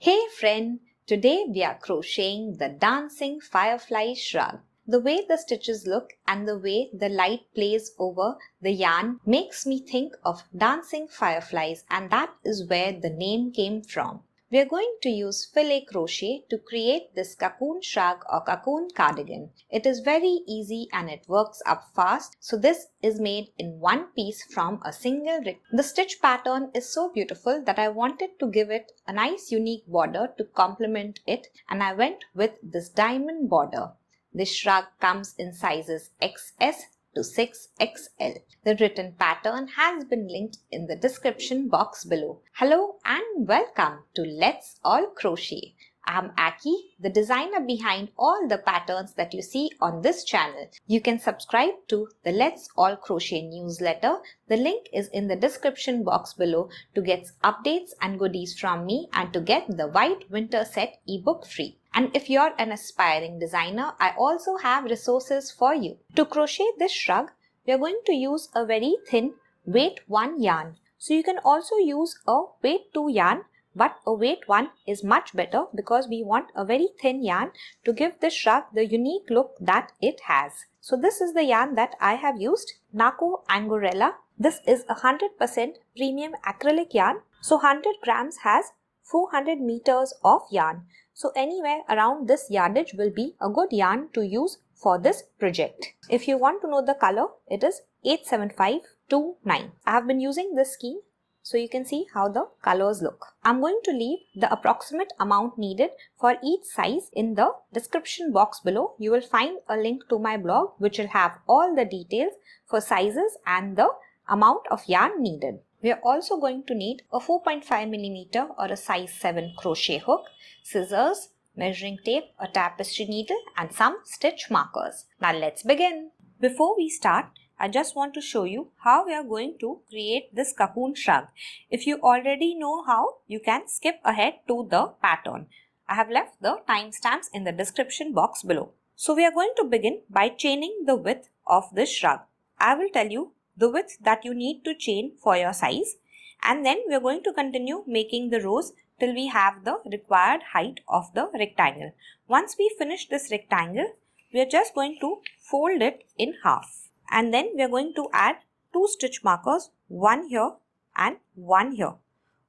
Hey friend, today we are crocheting the dancing firefly shrug. The way the stitches look and the way the light plays over the yarn makes me think of dancing fireflies, and that is where the name came from. We are going to use filet crochet to create this cocoon shrug or cocoon cardigan. It is very easy and it works up fast. So this is made in one piece from a single rib. The stitch pattern is so beautiful that I wanted to give it a nice unique border to complement it, and I went with this diamond border. This shrug comes in sizes XS to 6XL. The written pattern has been linked in the description box below. Hello and welcome to Let's All Crochet. I'm Aki, the designer behind all the patterns that you see on this channel. You can subscribe to the Let's All Crochet newsletter. The link is in the description box below to get updates and goodies from me and to get the White Winter Set ebook free. And if you're an aspiring designer, I also have resources for you. To crochet this shrug, we are going to use a very thin weight 1 yarn. So you can also use a weight 2 yarn, but a weight 1 is much better because we want a very thin yarn to give this shrug the unique look that it has. So this is the yarn that I have used, Naco Angorella. This is a 100% premium acrylic yarn. So 100 grams has 400 meters of yarn. So anywhere around this yardage will be a good yarn to use for this project. If you want to know the color, it is 87529. I have been using this skein so you can see how the colors look. I'm going to leave the approximate amount needed for each size in the description box below. You will find a link to my blog which will have all the details for sizes and the amount of yarn needed. We are also going to need a 4.5mm or a size 7 crochet hook, scissors, measuring tape, a tapestry needle and some stitch markers. Now let's begin. Before we start, I just want to show you how we are going to create this cocoon shrug. If you already know how, you can skip ahead to the pattern. I have left the timestamps in the description box below. So we are going to begin by chaining the width of this shrug. I will tell you the width that you need to chain for your size, and then we are going to continue making the rows till we have the required height of the rectangle. Once we finish this rectangle, we are just going to fold it in half, and then we are going to add 2 stitch markers, one here and one here.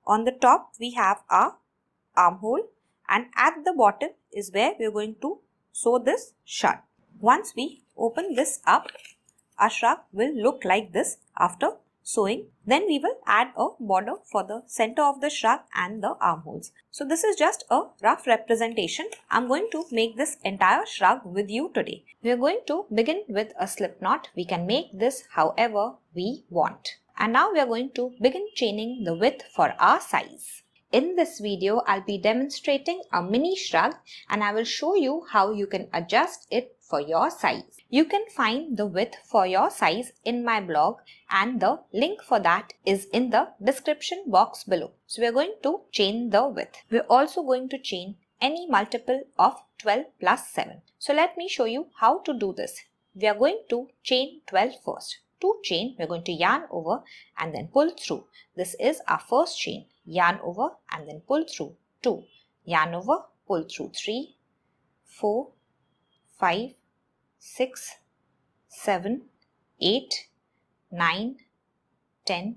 On the top we have our armhole, and at the bottom is where we are going to sew this shut. Once we open this up, our shrug will look like this after sewing. Then we will add a border for the center of the shrug and the armholes. So this is just a rough representation. I'm going to make this entire shrug with you today. We are going to begin with a slip knot. We can make this however we want. And now we are going to begin chaining the width for our size. In this video, I'll be demonstrating a mini shrug and I will show you how you can adjust it for your size. You can find the width for your size in my blog and the link for that is in the description box below. So we are going to chain the width. We're also going to chain any multiple of 12 plus 7. So let me show you how to do this. We are going to chain 12 first. To chain, we're going to yarn over and then pull through. This is our first chain. Yarn over and then pull through 2. Yarn over, pull through 3, 4, 5, 6, 7, 8, 9, 10,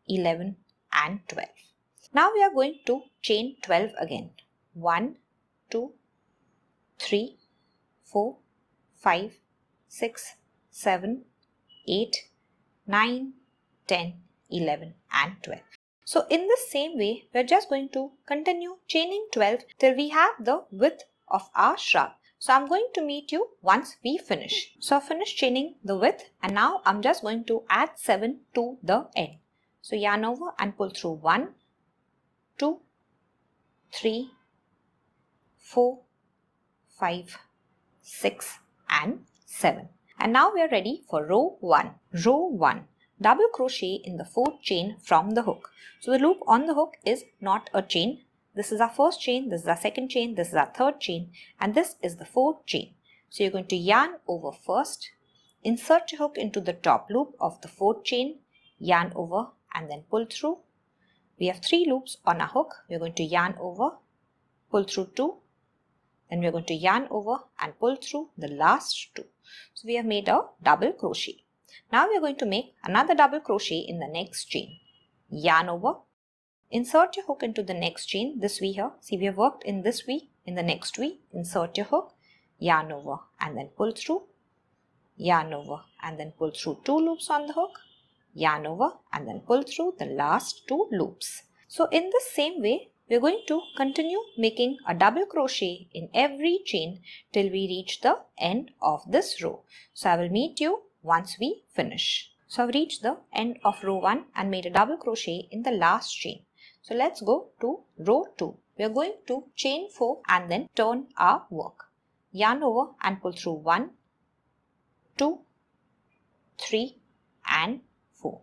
11 and 12. Now we are going to chain 12 again. 1, 2, 3, 4, 5, 6, 7, 8, 9, 10, 11 and 12. So in the same way, we are just going to continue chaining 12 till we have the width of our shrug. So I'm going to meet you once we finish. So I've finished chaining the width and now I'm just going to add 7 to the end. So yarn over and pull through 1, 2, 3, 4, 5, 6 and 7. And now we are ready for row 1. Row 1. Double crochet in the 4th chain from the hook. So the loop on the hook is not a chain. This is our first chain, this is our second chain, this is our third chain, and this is the 4th chain. So you're going to yarn over first, insert your hook into the top loop of the 4th chain, yarn over and then pull through. We have 3 loops on our hook. We're going to yarn over pull through 2. Then we are going to yarn over and pull through the last 2. So we have made a double crochet. Now we are going to make another double crochet in the next chain. Yarn over, insert your hook into the next chain, this V here. See, we have worked in this V, in the next V. Insert your hook, yarn over and then pull through, yarn over and then pull through 2 loops on the hook, yarn over and then pull through the last 2 loops. So in the same way, we are going to continue making a double crochet in every chain till we reach the end of this row. So I will meet you once we finish. So I've reached the end of row 1 and made a double crochet in the last chain. So let's go to row 2. We are going to chain 4 and then turn our work. Yarn over and pull through 1, 2, 3 and 4.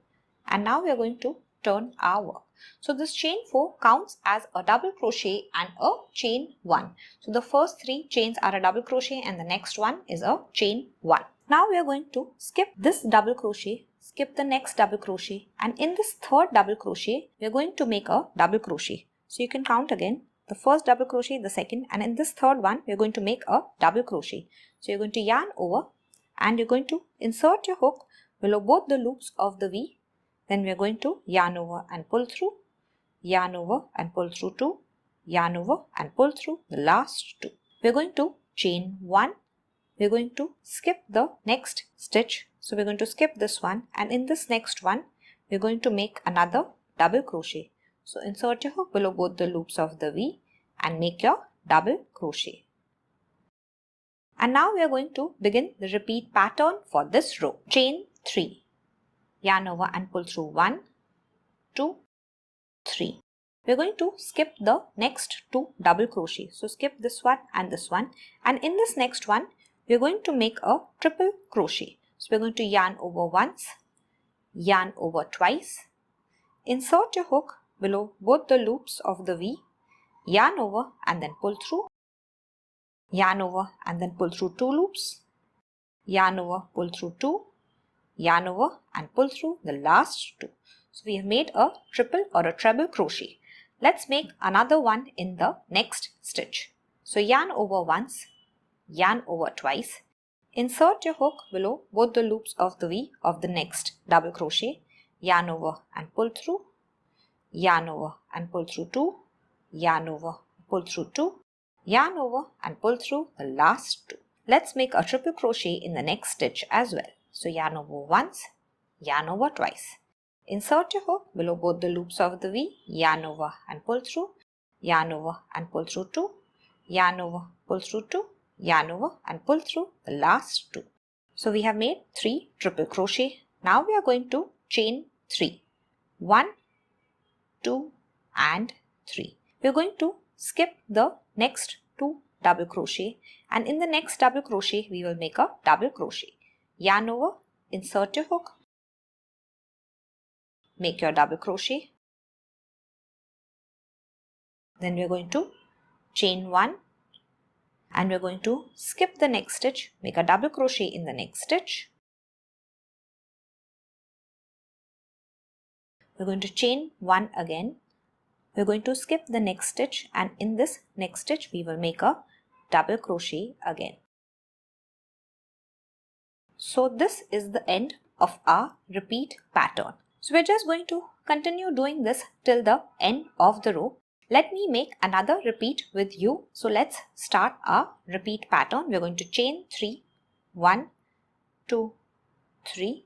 And now we are going to turn our work. So this chain 4 counts as a double crochet and a chain 1. So the first 3 chains are a double crochet and the next one is a chain 1. Now we are going to skip this double crochet, skip the next double crochet, and in this third double crochet we are going to make a double crochet. So you can count again the first double crochet, the second, and in this third one we are going to make a double crochet. So you're going to yarn over and you're going to insert your hook below both the loops of the V. Then we are going to yarn over and pull through, yarn over and pull through 2, yarn over and pull through the last 2. We are going to chain 1. We are going to skip the next stitch. So we are going to skip this one, and in this next one we are going to make another double crochet. So insert your hook below both the loops of the V and make your double crochet. And now we are going to begin the repeat pattern for this row. Chain 3. Yarn over and pull through 1, 2, 3. We are going to skip the next 2 double crochet. So skip this one, and in this next one we are going to make a triple crochet. So we are going to yarn over once, yarn over twice, insert your hook below both the loops of the V, yarn over and then pull through, yarn over and then pull through 2 loops, yarn over, pull through 2, yarn over and pull through the last 2. So we have made a triple or a treble crochet. Let's make another one in the next stitch. So yarn over once, yarn over twice, insert your hook below both the loops of the V of the next double crochet, yarn over and pull through, yarn over and pull through 2, yarn over, pull through 2, yarn over and pull through the last 2. Let's make a triple crochet in the next stitch as well. So yarn over once, yarn over twice. Insert your hook below both the loops of the V, yarn over and pull through, yarn over and pull through 2, yarn over, pull through 2, yarn over and pull through the last 2. So we have made 3 triple crochet. Now we are going to chain 3. 1, 2 and 3. We are going to skip the next 2 double crochet, and in the next double crochet we will make a double crochet. Yarn over, insert your hook, make your double crochet. Then we are going to chain 1 and we are going to skip the next stitch, make a double crochet in the next stitch. We are going to chain 1 again. We are going to skip the next stitch, and in this next stitch we will make a double crochet again. So this is the end of our repeat pattern. So we're just going to continue doing this till the end of the row. Let me make another repeat with you. So let's start our repeat pattern. We're going to chain 3, 1, 2, 3.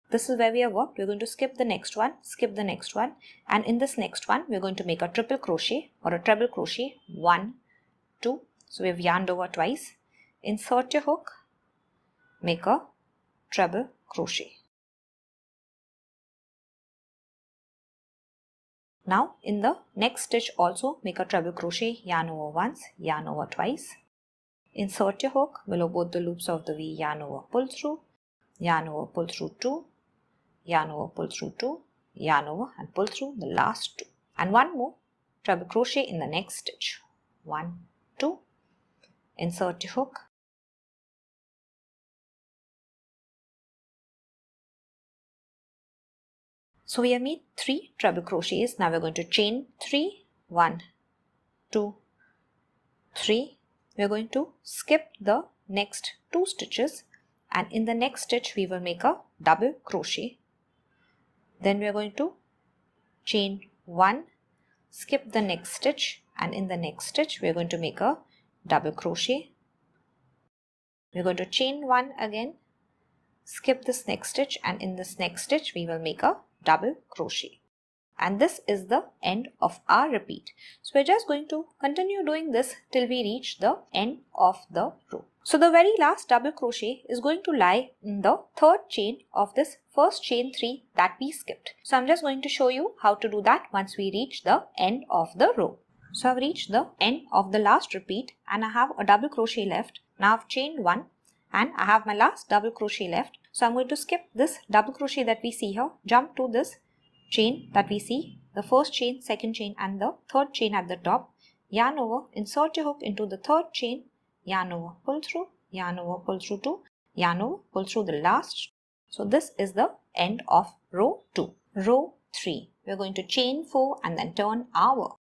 This is where we have worked. We're going to skip the next one, and in this next one we're going to make a triple crochet or a treble crochet. 1, 2. So we have yarned over twice. Insert your hook, make a treble crochet. Now in the next stitch also make a treble crochet, yarn over once, yarn over twice. Insert your hook below both the loops of the V, yarn over, pull through, yarn over, pull through 2, yarn over, pull through 2, yarn over and pull through the last 2. And one more treble crochet in the next stitch. 1, 2. Insert your hook. So we have made 3 treble crochets. Now we're going to chain 3, 1, 2, 3. We are going to skip the next 2 stitches, and in the next stitch we will make a double crochet. Then we are going to chain 1, skip the next stitch, and in the next stitch we are going to make a double crochet. We are going to chain 1 again, skip this next stitch, and in this next stitch we will make a double crochet. And this is the end of our repeat. So we're just going to continue doing this till we reach the end of the row. So the very last double crochet is going to lie in the third chain of this first chain 3 that we skipped. So I'm just going to show you how to do that once we reach the end of the row. So I've reached the end of the last repeat and I have a double crochet left. Now I've chained 1 and I have my last double crochet left. So I'm going to skip this double crochet that we see here, jump to this chain that we see, the first chain, second chain and the third chain at the top, yarn over, insert your hook into the third chain, yarn over, pull through, yarn over, pull through 2, yarn over, pull through the last. So this is the end of row 2. Row 3, we are going to chain 4 and then turn our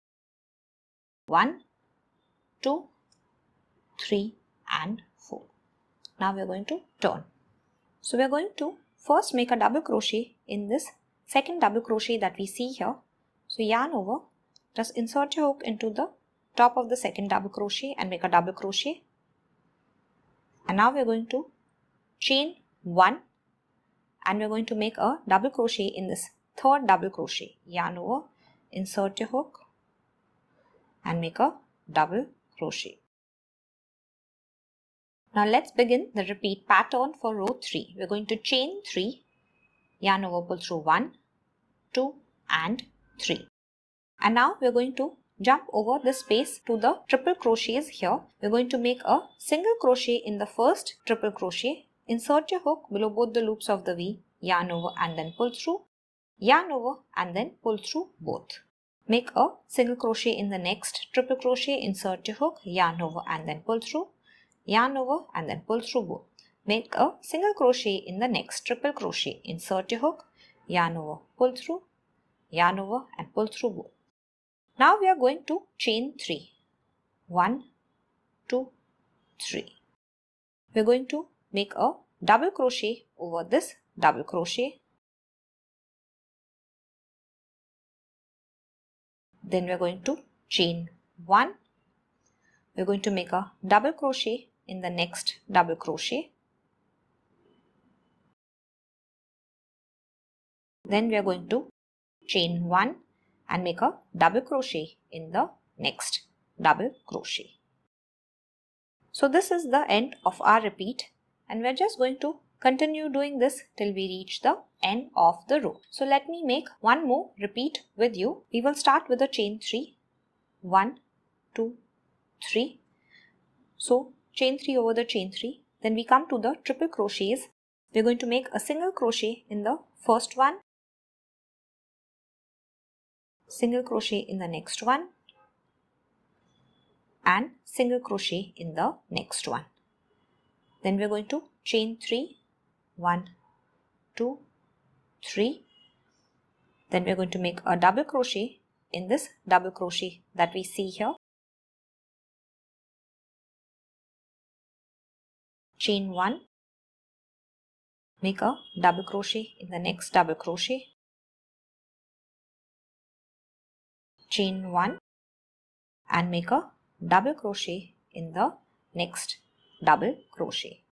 1, 2, 3 and 4. Now we are going to turn. So we are going to first make a double crochet in this second double crochet that we see here. So yarn over, just insert your hook into the top of the second double crochet and make a double crochet. And now we are going to chain 1 and we are going to make a double crochet in this third double crochet. Yarn over, insert your hook and make a double crochet. Now let's begin the repeat pattern for row 3. We are going to chain 3, yarn over, pull through 1, 2 and 3. And now we are going to jump over the space to the triple crochets here. We are going to make a single crochet in the first triple crochet. Insert your hook below both the loops of the V, yarn over and then pull through, yarn over and then pull through both. Make a single crochet in the next triple crochet, insert your hook, yarn over and then pull through, yarn over and then pull through both. Make a single crochet in the next triple crochet, insert your hook, yarn over, pull through, yarn over and pull through both. Now we are going to chain 3. 1, 2, 3. We are going to make a double crochet over this double crochet. Then we are going to chain 1. We are going to make a double crochet in the next double crochet. Then we are going to chain 1 and make a double crochet in the next double crochet. So this is the end of our repeat and we are just going to continue doing this till we reach the end of the row. So let me make one more repeat with you. We will start with a chain 3. 1, 2, 3. So chain 3 over the chain 3. Then we come to the triple crochets. We are going to make a single crochet in the first one, single crochet in the next one and single crochet in the next one. Then we are going to chain 3, 1, 2, 3. Then we are going to make a double crochet in this double crochet that we see here. Chain 1, make a double crochet in the next double crochet. Chain 1 and make a double crochet in the next double crochet.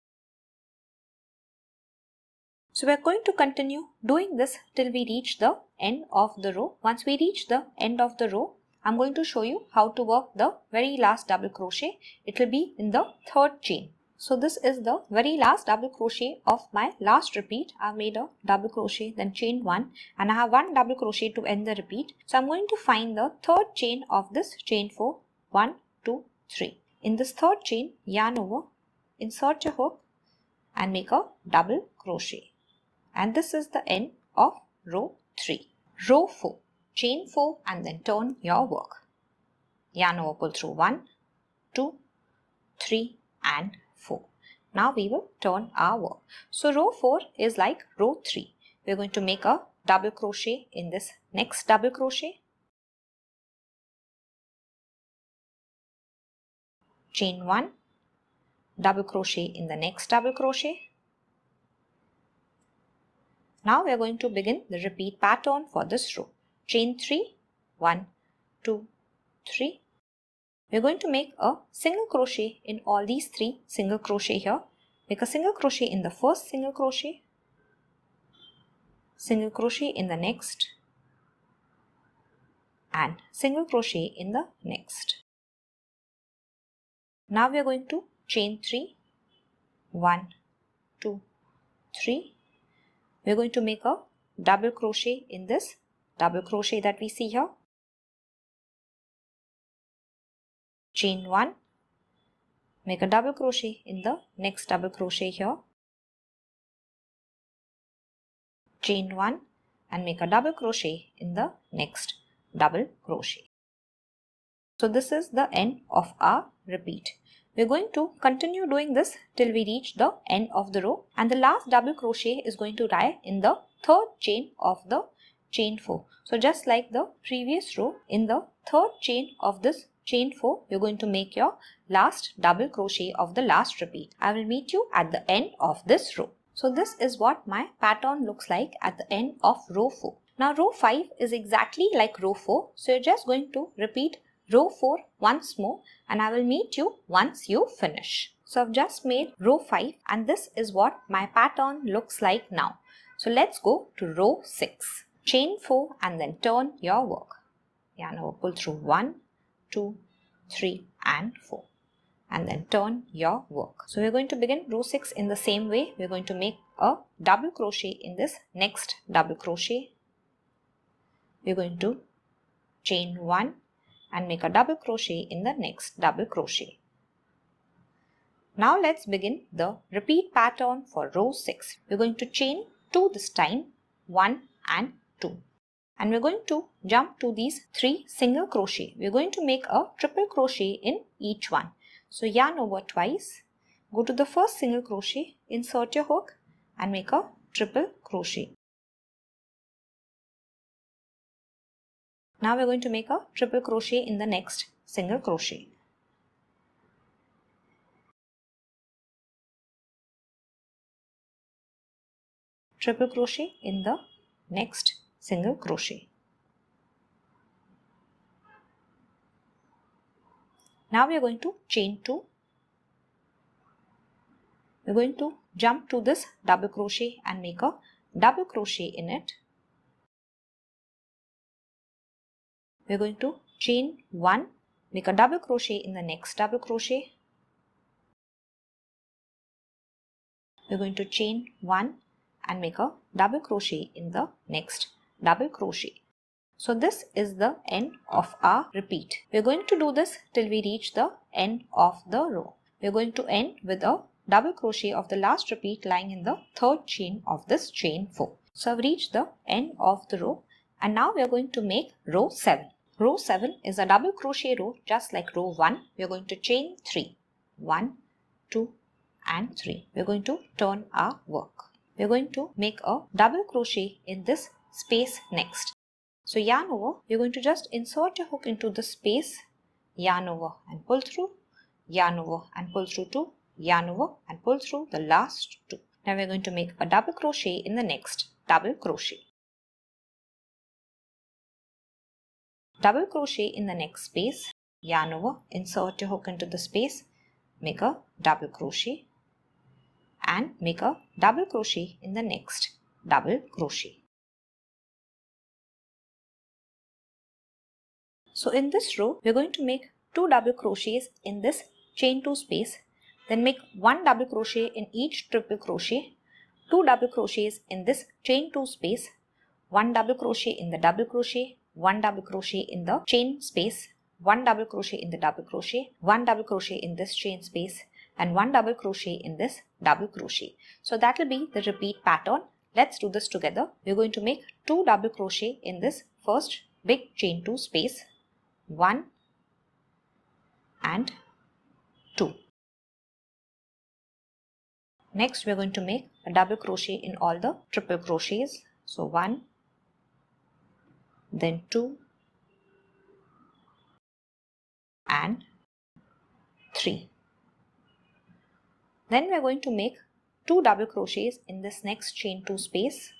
So we are going to continue doing this till we reach the end of the row. Once we reach the end of the row, I'm going to show you how to work the very last double crochet. It will be in the third chain. So this is the very last double crochet of my last repeat. I've made a double crochet, then chain 1 and I have one double crochet to end the repeat. So I'm going to find the third chain of this chain 4. 1, 2, 3. In this third chain, yarn over, insert your hook and make a double crochet. And this is the end of row 3. Row 4. Chain 4 and then turn your work. Yarn over, pull through 1, 2, 3 and 4. Now we will turn our work. So row 4 is like row 3. We are going to make a double crochet in this next double crochet. chain 1, double crochet in the next double crochet. Now we are going to begin the repeat pattern for this row. Chain 3, 1, 2, 3. We are going to make a single crochet in all these 3 single crochet here. Make a single crochet in the first single crochet in the next, and single crochet in the next. Now we are going to chain 3, 1, 2, 3. We are going to make a double crochet in this double crochet that we see here. Chain 1, make a double crochet in the next double crochet here. Chain 1 and make a double crochet in the next double crochet. So this is the end of our repeat. We're going to continue doing this till we reach the end of the row, and the last double crochet is going to lie in the third chain of the chain 4. So just like the previous row, in the third chain of this chain 4, you're going to make your last double crochet of the last repeat. I will meet you at the end of this row. So this is what my pattern looks like at the end of row 4. Now row 5 is exactly like row 4. So you're just going to repeat row 4 once more, and I will meet you once you finish. So I've just made row 5, and this is what my pattern looks like now. So let's go to row 6. Chain 4 and then turn your work. Yarn over, pull through 1, 2, 3 and 4. And then turn your work. So we're going to begin row 6 in the same way. We're going to make a double crochet in this next double crochet. We're going to chain 1 and make a double crochet in the next double crochet. Now let's begin the repeat pattern for row 6. We're going to chain 2 this time, 1 and 2. And we're going to jump to these 3 single crochet. We're going to make a triple crochet in each one. So yarn over twice, go to the first single crochet, insert your hook and make a triple crochet. Now we're going to make a triple crochet in the next single crochet. Triple crochet in the next single crochet. Now we are going to chain 2. We're going to jump to this double crochet and make a double crochet in it. We're going to chain 1, make a double crochet in the next double crochet. We're going to chain 1 and make a double crochet in the next double crochet. So this is the end of our repeat. We're going to do this till we reach the end of the row. We're going to end with a double crochet of the last repeat lying in the third chain of this chain 4. So I've reached the end of the row, and now we are going to make row 7. Row 7 is a double crochet row just like row 1. We are going to chain 3. 1, 2 and 3. We are going to turn our work. We are going to make a double crochet in this space next. So yarn over, you're going to just insert your hook into the space, yarn over and pull through, yarn over and pull through 2, yarn over and pull through the last 2. Now we're going to make a double crochet in the next double crochet. Double crochet in the next space, yarn over, insert your hook into the space, make a double crochet and make a double crochet in the next double crochet. So in this row, we are going to make 2 double crochets in this chain 2 space, then make 1 double crochet in each triple crochet, 2 double crochets in this chain 2 space, 1 double crochet in the double crochet, 1 double crochet in the chain space, 1 double crochet in the double crochet, 1 double crochet in this chain space, and 1 double crochet in this double crochet. So that will be the repeat pattern. Let's do this together. We're going to make 2 double crochet in this first big chain 2 space, 1 and 2. Next we are going to make a double crochet in all the triple crochets. So 1, then 2 and 3. Then we are going to make 2 double crochets in this next chain 2 space,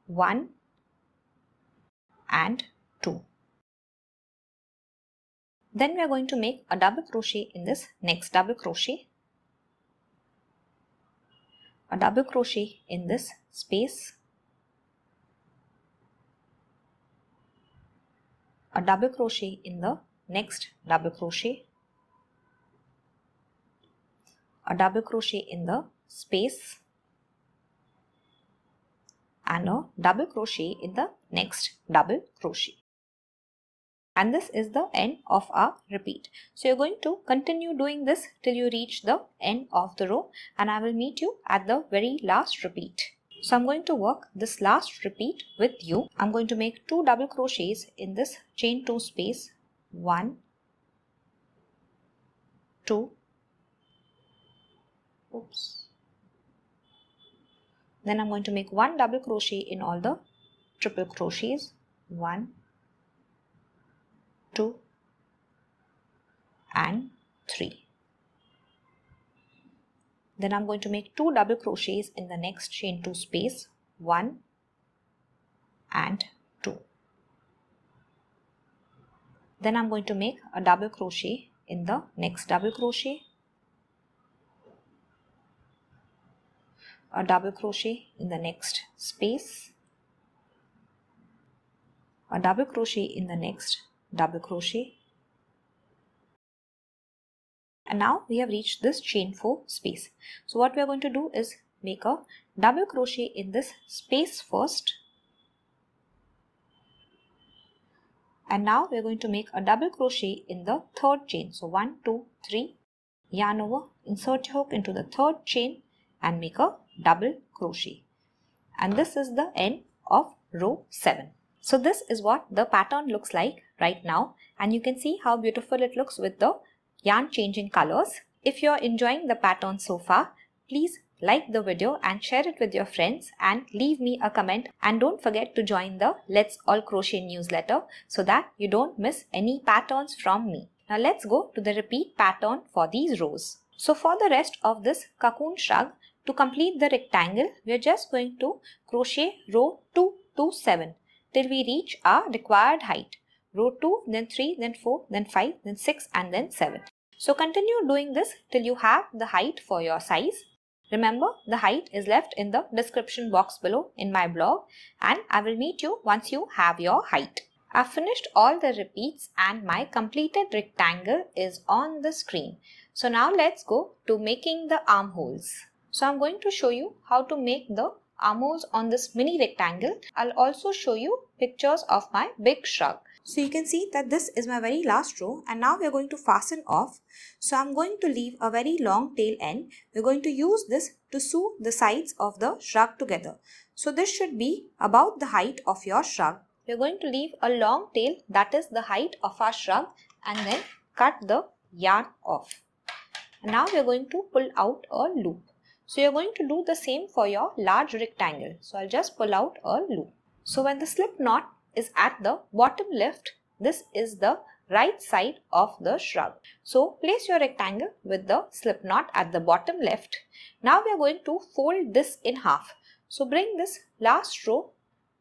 1 and 2. Then we are going to make a double crochet in this next double crochet, a double crochet in this space, a double crochet in the next double crochet, a double crochet in the space, and a double crochet in the next double crochet. And this is the end of our repeat. So you're going to continue doing this till you reach the end of the row, and I will meet you at the very last repeat. So I'm going to work this last repeat with you. I'm going to make 2 double crochets in this chain 2 space, 1, 2, then I'm going to make 1 double crochet in all the triple crochets, 1, 2 and 3. Then I'm going to make 2 double crochets in the next chain 2 space, 1 and 2. Then I'm going to make a double crochet in the next double crochet, a double crochet in the next space, a double crochet in the next double crochet, and now we have reached this chain 4 space. So what we are going to do is make a double crochet in this space first, and now we are going to make a double crochet in the third chain. So 1, 2, 3, yarn over, insert your hook into the third chain and make a double crochet, and this is the end of row 7. So this is what the pattern looks like right now, and you can see how beautiful it looks with the yarn changing colors. If you are enjoying the pattern so far, please like the video and share it with your friends and leave me a comment, and don't forget to join the Let's All Crochet newsletter so that you don't miss any patterns from me. Now let's go to the repeat pattern for these rows. So for the rest of this cocoon shrug, to complete the rectangle, we are just going to crochet row 2 to 7 till we reach our required height. Row 2, then 3, then 4, then 5, then 6 and then 7. So continue doing this till you have the height for your size. Remember, the height is left in the description box below in my blog, and I will meet you once you have your height. I've finished all the repeats and my completed rectangle is on the screen. So now let's go to making the armholes. So I'm going to show you how to make the armholes on this mini rectangle. I'll also show you pictures of my big shrug. So you can see that this is my very last row, and now we are going to fasten off. So I'm going to leave a very long tail end. We're going to use this to sew the sides of the shrug together. So this should be about the height of your shrug. We're going to leave a long tail, that is the height of our shrug, and then cut the yarn off. And now we're going to pull out a loop. So you're going to do the same for your large rectangle. So I'll just pull out a loop. So when the slip knot is at the bottom left, this is the right side of the shrug. So place your rectangle with the slip knot at the bottom left. Now we are going to fold this in half. So bring this last row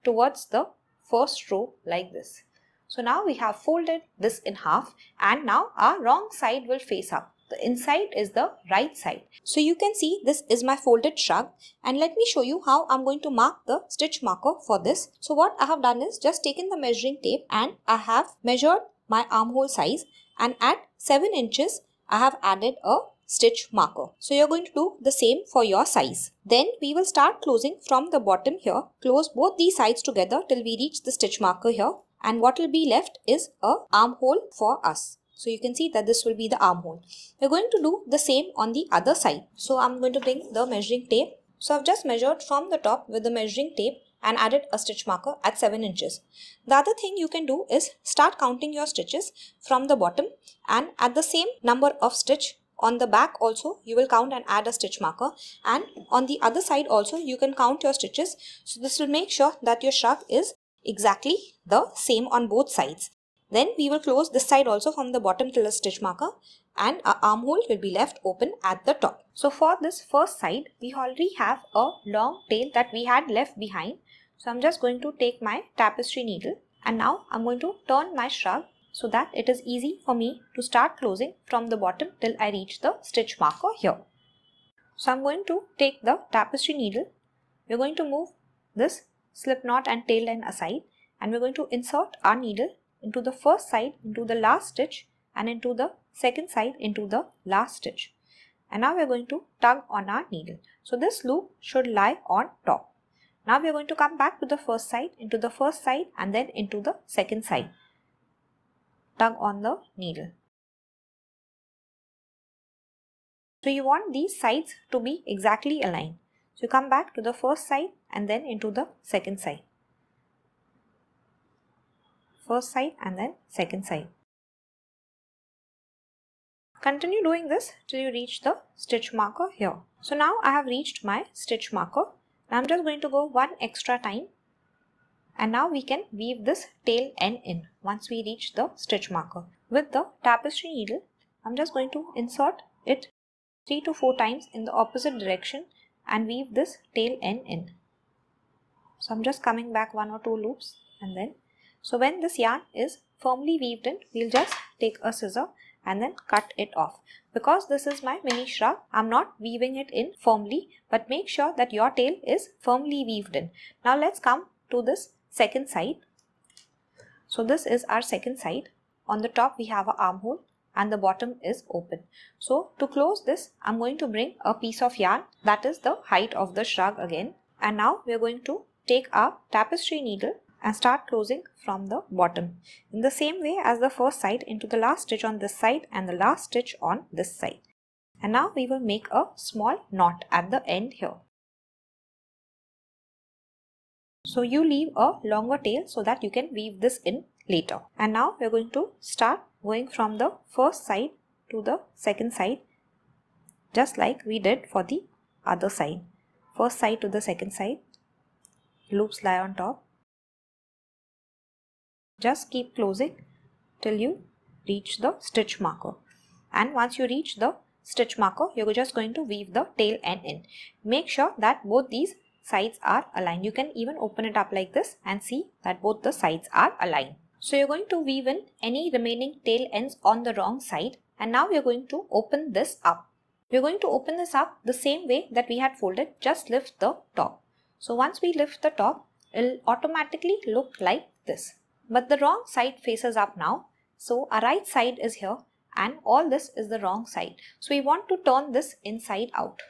towards the first row like this. So now we have folded this in half, and now our wrong side will face up. The inside is the right side. So you can see this is my folded shrug, and let me show you how I'm going to mark the stitch marker for this. So what I have done is just taken the measuring tape and I have measured my armhole size, and at 7 inches I have added a stitch marker. So you're going to do the same for your size. Then we will start closing from the bottom here. Close both these sides together till we reach the stitch marker here, and what will be left is a armhole for us. So you can see that this will be the armhole. We're going to do the same on the other side. So I'm going to bring the measuring tape. So I've just measured from the top with the measuring tape and added a stitch marker at 7 inches. The other thing you can do is start counting your stitches from the bottom, and at the same number of stitch on the back also you will count and add a stitch marker, and on the other side also you can count your stitches. So this will make sure that your shrug is exactly the same on both sides. Then we will close this side also from the bottom till a stitch marker, and our armhole will be left open at the top. So for this first side, we already have a long tail that we had left behind. So I'm just going to take my tapestry needle and now I'm going to turn my shrug so that it is easy for me to start closing from the bottom till I reach the stitch marker here. So I'm going to take the tapestry needle. We're going to move this slip knot and tail line aside and we're going to insert our needle into the first side into the last stitch and into the second side into the last stitch. And now we're going to tug on our needle. So this loop should lie on top. Now we're going to come back to the first side, into the first side and then into the second side. Tug on the needle. So you want these sides to be exactly aligned. So you come back to the first side and then into the second side. First side and then second side. Continue doing this till you reach the stitch marker here. So now I have reached my stitch marker. I'm just going to go one extra time and now we can weave this tail end in once we reach the stitch marker. With the tapestry needle, I'm just going to insert it 3 to 4 times in the opposite direction and weave this tail end in. So I'm just coming back 1 or 2 loops and then, so when this yarn is firmly weaved in, we'll just take a scissor and then cut it off. Because this is my mini shrug, I'm not weaving it in firmly, but make sure that your tail is firmly weaved in. Now let's come to this second side. So this is our second side. On the top we have an armhole and the bottom is open. So to close this, I'm going to bring a piece of yarn that is the height of the shrug again. And now we're going to take our tapestry needle and start closing from the bottom in the same way as the first side into the last stitch on this side and the last stitch on this side. And now we will make a small knot at the end here. So you leave a longer tail so that you can weave this in later. And now we're going to start going from the first side to the second side just like we did for the other side. First side to the second side, loops lie on top. Just keep closing till you reach the stitch marker. And once you reach the stitch marker, you're just going to weave the tail end in. Make sure that both these sides are aligned. You can even open it up like this and see that both the sides are aligned. So you're going to weave in any remaining tail ends on the wrong side. And now we're going to open this up. We're going to open this up the same way that we had folded. Just lift the top. So once we lift the top, it'll automatically look like this. But the wrong side faces up now. So our right side is here and all this is the wrong side. So we want to turn this inside out.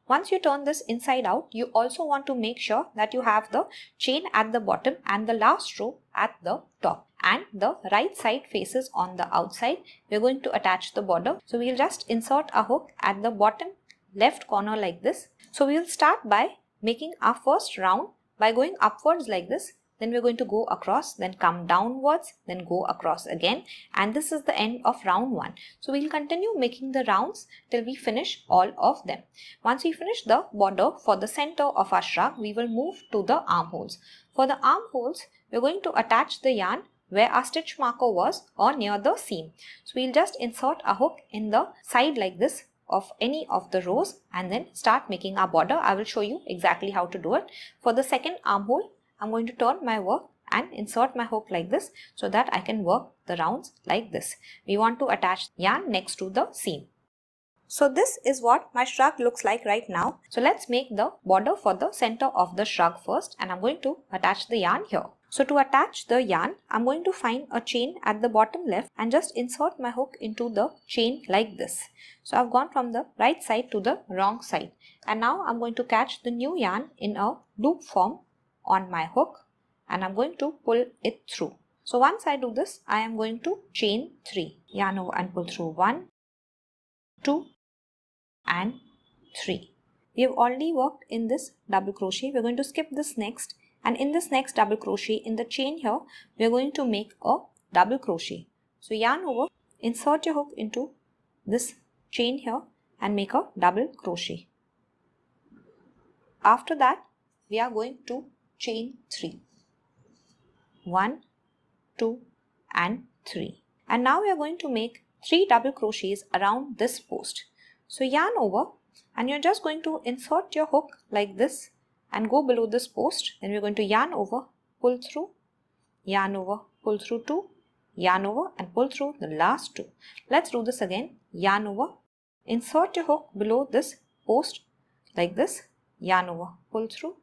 Once you turn this inside out, you also want to make sure that you have the chain at the bottom and the last row at the top. And the right side faces on the outside. We're going to attach the border. So we'll just insert a hook at the bottom left corner like this. So we'll start by making our first round by going upwards like this. Then we're going to go across, then come downwards, then go across again. And this is the end of round 1. So we'll continue making the rounds till we finish all of them. Once we finish the border for the center of our shrug, we will move to the armholes. For the armholes, we're going to attach the yarn where our stitch marker was or near the seam. So we'll just insert a hook in the side like this of any of the rows and then start making our border. I will show you exactly how to do it. For the second armhole, I'm going to turn my work and insert my hook like this so that I can work the rounds like this. We want to attach yarn next to the seam. So this is what my shrug looks like right now. So let's make the border for the center of the shrug first and I'm going to attach the yarn here. So to attach the yarn, I'm going to find a chain at the bottom left and just insert my hook into the chain like this. So I've gone from the right side to the wrong side. And now I'm going to catch the new yarn in a loop form on my hook and I'm going to pull it through. So once I do this, I am going to chain 3. Yarn over and pull through 1, 2 and 3. We have already worked in this double crochet. We're going to skip this next. And in this next double crochet in the chain here, we are going to make a double crochet. So yarn over, insert your hook into this chain here and make a double crochet. after that we are going to chain 3. 1, 2 and 3. And now we are going to make 3 double crochets around this post. So yarn over and you're just going to insert your hook like this and go below this post. Then we're going to yarn over, pull through, yarn over, pull through 2, yarn over and pull through the last 2. Let's do this again. Yarn over, insert your hook below this post like this, yarn over, pull through,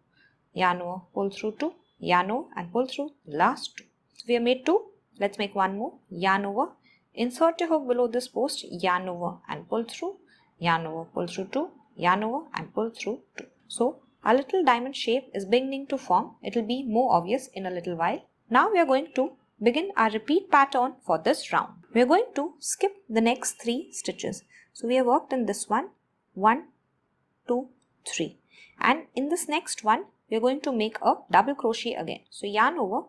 yarn over, pull through 2, yarn over and pull through the last 2. So we have made 2. Let's make one more. Yarn over, insert your hook below this post, yarn over and pull through, yarn over, pull through 2, yarn over and pull through 2. So our little diamond shape is beginning to form. It will be more obvious in a little while. Now we are going to begin our repeat pattern for this round. We are going to skip the next 3 stitches. So we have worked in this one, 1, 2, 3. And in this next one, we are going to make a double crochet again. So yarn over,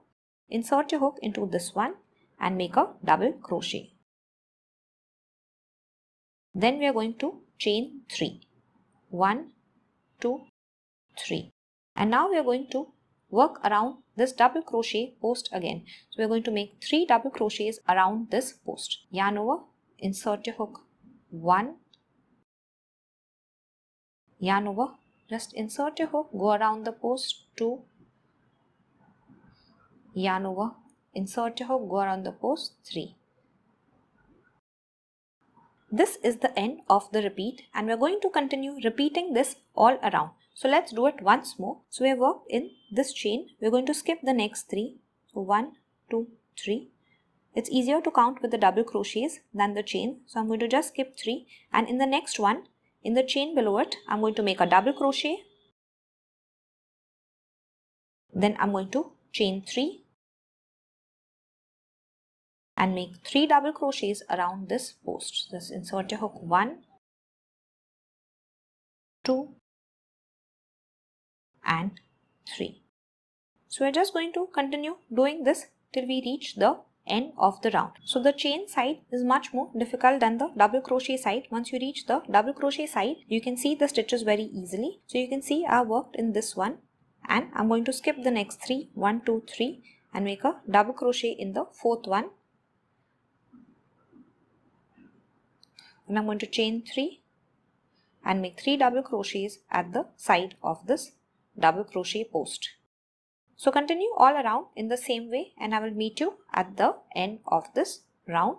insert your hook into this one and make a double crochet. Then we are going to chain 3. 1, 2, 3. And now we are going to work around this double crochet post again. So we are going to make 3 double crochets around this post. Yarn over, insert your hook. 1, yarn over, just insert your hook, go around the post. 2, yarn over, insert your hook, go around the post. 3. This is the end of the repeat and we are going to continue repeating this all around. So let's do it once more. So we have worked in this chain. We are going to skip the next 3. So 1, 2, 3. It's easier to count with the double crochets than the chain. So I'm going to just skip 3 and in the next one, in the chain below it, I'm going to make a double crochet. Then I'm going to chain 3 and make 3 double crochets around this post. Just insert your hook. 1, 2 and 3. So we're just going to continue doing this till we reach the end of the round. So the chain side is much more difficult than the double crochet side. Once you reach the double crochet side, you can see the stitches very easily. So you can see I worked in this one and I'm going to skip the next 3, 1, 2, 3 and make a double crochet in the 4th one. And I'm going to chain 3 and make 3 double crochets at the side of this double crochet post. So continue all around in the same way and I will meet you at the end of this round.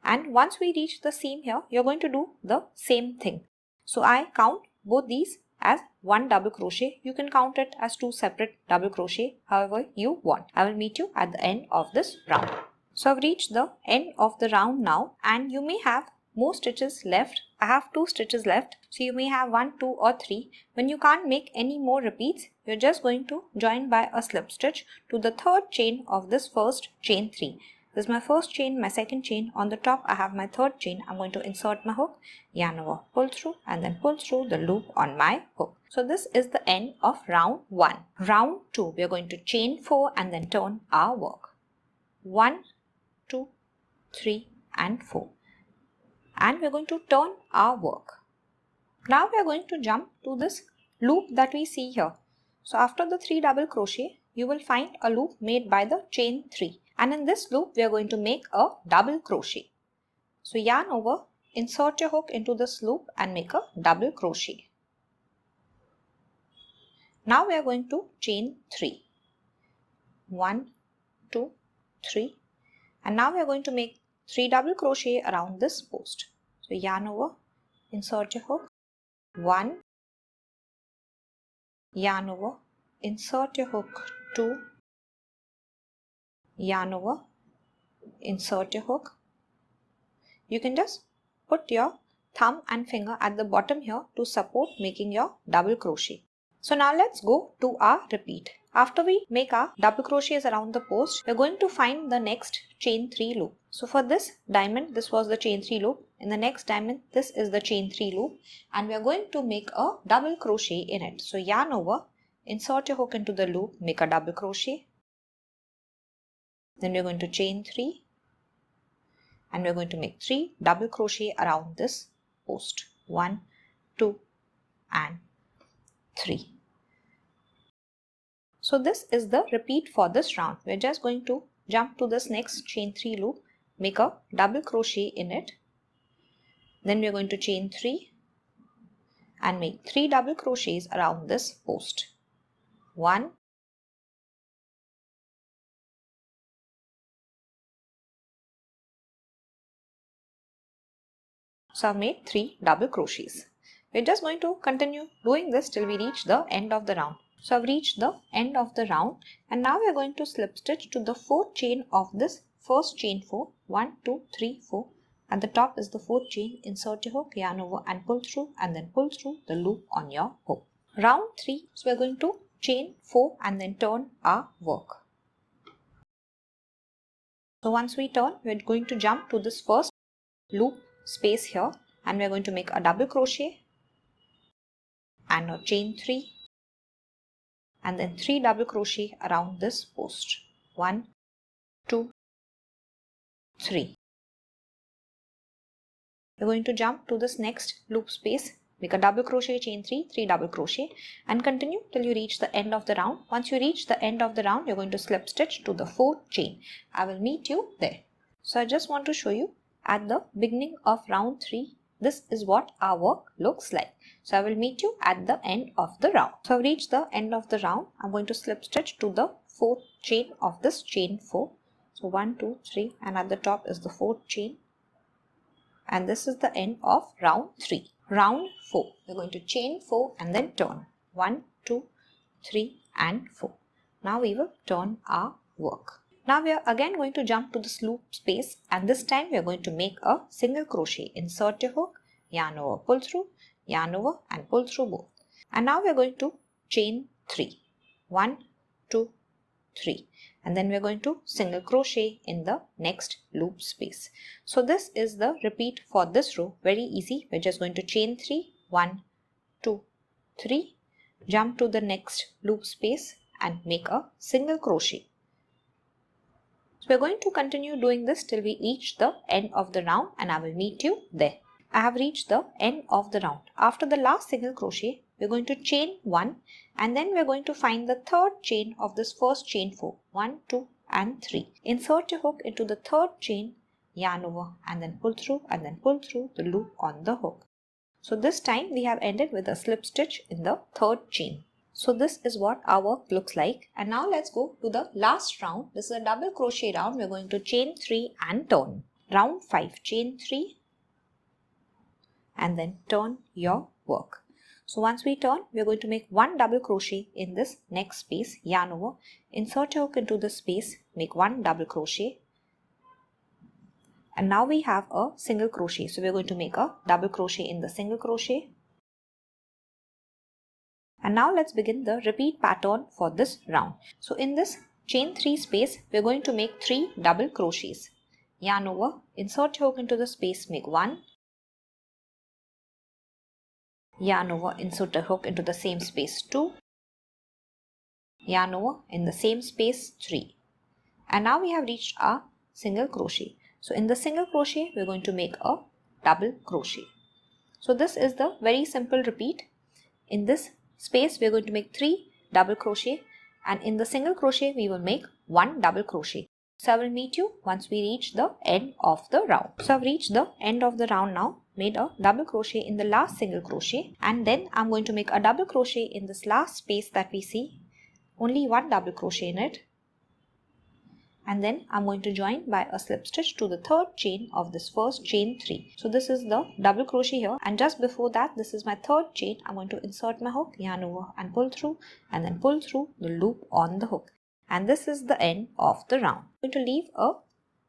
And once we reach the seam here, you're going to do the same thing. So I count both these as 1 double crochet. You can count it as 2 separate double crochet, however you want. I will meet you at the end of this round. So I've reached the end of the round now and you may have more stitches left. I have 2 stitches left. So you may have 1, 2 or 3. When you can't make any more repeats, you're just going to join by a slip stitch to the 3rd chain of this first chain 3. This is my first chain, my second chain. On the top I have my 3rd chain. I'm going to insert my hook, yarn over, pull through and then pull through the loop on my hook. So this is the end of round 1. Round 2, we are going to chain 4 and then turn our work. 1, 2, 3 and 4. And we are going to turn our work. Now we are going to jump to this loop that we see here. So after the 3 double crochet, you will find a loop made by the chain 3. And in this loop, we are going to make a double crochet. So yarn over, insert your hook into this loop and make a double crochet. Now we are going to chain 3. 1, 2, 3. And now we are going to make 3 double crochet around this post. So yarn over, insert your hook, 1, yarn over, insert your hook, 2, yarn over, insert your hook. You can just put your thumb and finger at the bottom here to support making your double crochet. So now let's go to our repeat. After we make our double crochets around the post, we're going to find the next chain 3 loop. So for this diamond, this was the chain 3 loop. In the next diamond, this is the chain 3 loop. And we're going to make a double crochet in it. So yarn over, insert your hook into the loop, make a double crochet. Then we're going to chain 3. And we're going to make 3 double crochet around this post. 1, 2 and 3. So this is the repeat for this round. We're just going to jump to this next chain 3 loop, make a double crochet in it. Then we're going to chain 3 and make 3 double crochets around this post. 1, 2. So I've made 3 double crochets. We're just going to continue doing this till we reach the end of the round. So I've reached the end of the round and now we're going to slip stitch to the 4th chain of this first chain 4. 1, 2, 3, 4. At the top is the 4th chain. Insert your hook, yarn over and pull through, and then pull through the loop on your hook. Round 3. So we're going to chain 4 and then turn our work. So once we turn, we're going to jump to this first loop space here and we're going to make a double crochet and a chain 3 and then 3 double crochet around this post. 1, 2, 3. We're going to jump to this next loop space, make a double crochet, chain 3, 3 double crochet and continue till you reach the end of the round. Once you reach the end of the round, you're going to slip stitch to the 4th chain. I will meet you there. So I just want to show you at the beginning of round 3, this is what our work looks like. So I will meet you at the end of the round. So I've reached the end of the round. I'm going to slip stitch to the 4th chain of this chain 4. So 1, 2, 3 and at the top is the 4th chain. And this is the end of round 3. Round 4. We're going to chain 4 and then turn. 1, 2, 3 and 4. Now we will turn our work. Now we are again going to jump to this loop space and this time we are going to make a single crochet. Insert your hook, yarn over, pull through, yarn over and pull through both. And now we are going to chain 3. 1, 2, 3. And then we are going to single crochet in the next loop space. So this is the repeat for this row. Very easy. We're just going to chain 3. 1, 2, 3. Jump to the next loop space and make a single crochet. So we're going to continue doing this till we reach the end of the round and I will meet you there. I have reached the end of the round. After the last single crochet, we're going to chain 1 and then we're going to find the 3rd chain of this first chain 4. 1, 2 and 3. Insert your hook into the 3rd chain, yarn over and then pull through the loop on the hook. So this time we have ended with a slip stitch in the 3rd chain. So this is what our work looks like. And now let's go to the last round. This is a double crochet round. We're going to chain 3 and turn. Round 5, chain 3 and then turn your work. So once we turn, we're going to make 1 double crochet in this next space, yarn over, insert your hook into the space, make 1 double crochet. And now we have a single crochet. So we're going to make a double crochet in the single crochet. And now let's begin the repeat pattern for this round. So in this chain 3 space, we're going to make 3 double crochets. Yarn over, insert your hook into the space, make 1. Yarn over, insert a hook into the same space 2. Yarn over, in the same space 3. And now we have reached our single crochet. So in the single crochet, we're going to make a double crochet. So this is the very simple repeat. In this space, we're going to make 3 double crochet and in the single crochet, we will make 1 double crochet. So I will meet you once we reach the end of the round. So I've reached the end of the round now, made a double crochet in the last single crochet and then I'm going to make a double crochet in this last space that we see. Only 1 double crochet in it. And then I'm going to join by a slip stitch to the 3rd chain of this first chain 3. So this is the double crochet here and just before that, this is my 3rd chain. I'm going to insert my hook, yarn over and pull through and then pull through the loop on the hook. And this is the end of the round. I'm going to leave a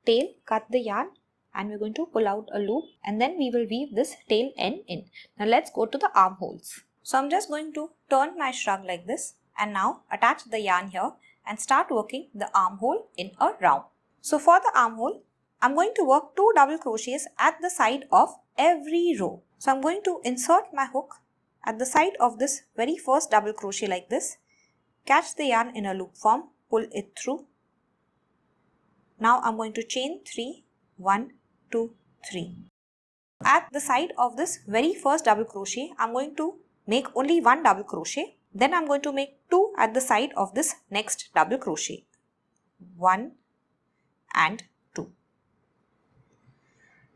tail, cut the yarn and we're going to pull out a loop and then we will weave this tail end in. Now let's go to the armholes. So I'm just going to turn my shrug like this and now attach the yarn here and start working the armhole in a round. So for the armhole, I'm going to work 2 double crochets at the side of every row. So I'm going to insert my hook at the side of this very first double crochet like this, catch the yarn in a loop form, pull it through. Now I'm going to chain 3, 1, 2, 3. At the side of this very first double crochet, I'm going to make only 1 double crochet. Then I'm going to make 2 at the side of this next double crochet. 1 and 2.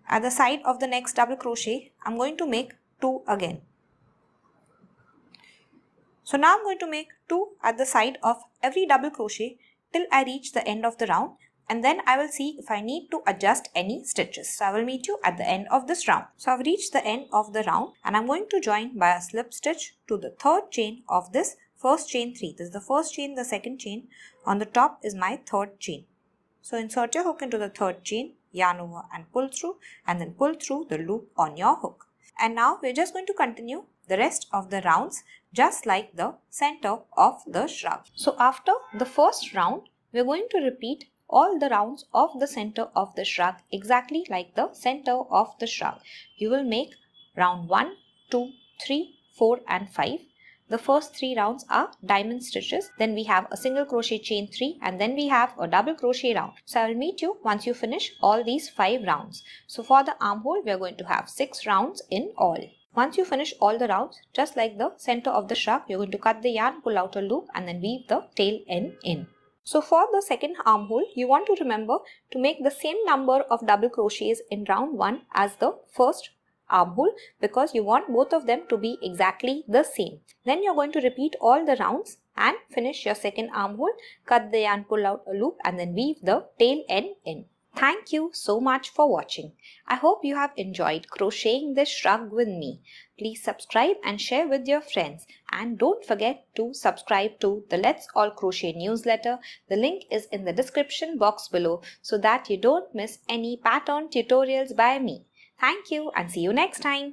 At the side of the next double crochet, I'm going to make 2 again. So now I'm going to make 2 at the side of every double crochet till I reach the end of the round, and then I will see if I need to adjust any stitches. So I will meet you at the end of this round. So I've reached the end of the round and I'm going to join by a slip stitch to the third chain of this first chain 3. This is the first chain, the second chain. On the top is my third chain. So insert your hook into the third chain, yarn over and pull through, and then pull through the loop on your hook. And now we're just going to continue the rest of the rounds just like the center of the shrug. So after the first round, we're going to repeat all the rounds of the center of the shrug exactly like the center of the shrug. You will make round 1, 2, 3, 4 and 5. The first 3 rounds are diamond stitches, then we have a single crochet chain 3, and then we have a double crochet round. So I will meet you once you finish all these 5 rounds. So for the armhole, we are going to have 6 rounds in all. Once you finish all the rounds, just like the center of the shrug, you're going to cut the yarn, pull out a loop and then weave the tail end in. So for the second armhole, you want to remember to make the same number of double crochets in round 1 as the first armhole, because you want both of them to be exactly the same. Then you're going to repeat all the rounds and finish your second armhole, cut the yarn, pull out a loop and then weave the tail end in. Thank you so much for watching. I hope you have enjoyed crocheting this shrug with me. Please subscribe and share with your friends. And don't forget to subscribe to the Let's All Crochet newsletter. The link is in the description box below so that you don't miss any pattern tutorials by me. Thank you and see you next time.